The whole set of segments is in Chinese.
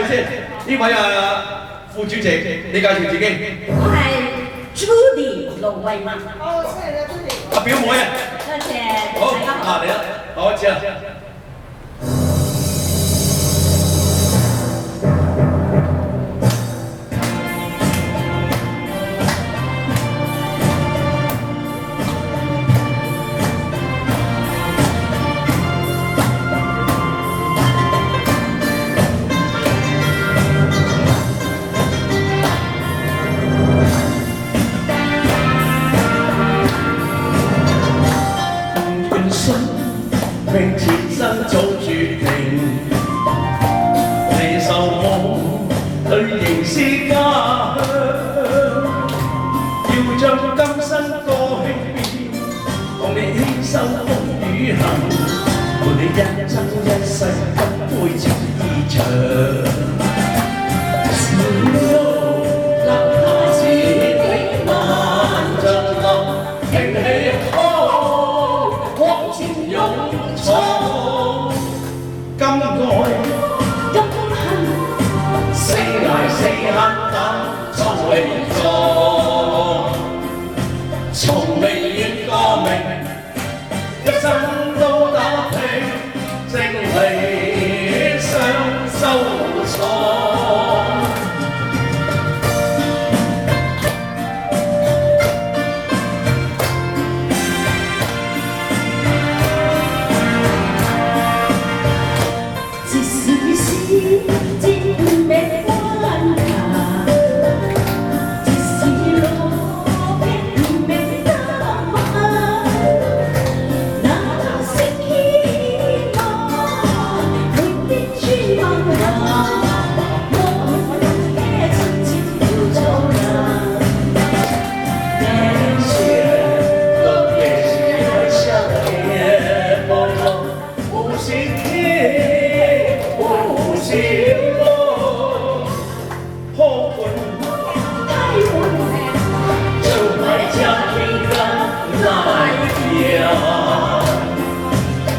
紹先，呢位副主席，你介紹自己。我係 Judy 盧慧敏。哦，謝謝 Judy。表妹啊。多謝。好，你啦，好，開始啦。命前生早決定，你受我去凝視家鄉，要將今生歌輕同你牽手風雨行，伴你一生一世不杯情意長。今愛今恨，四捱四黑等再做，從未怨過命，一生都打拼，正理想收錯。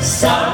Sorry.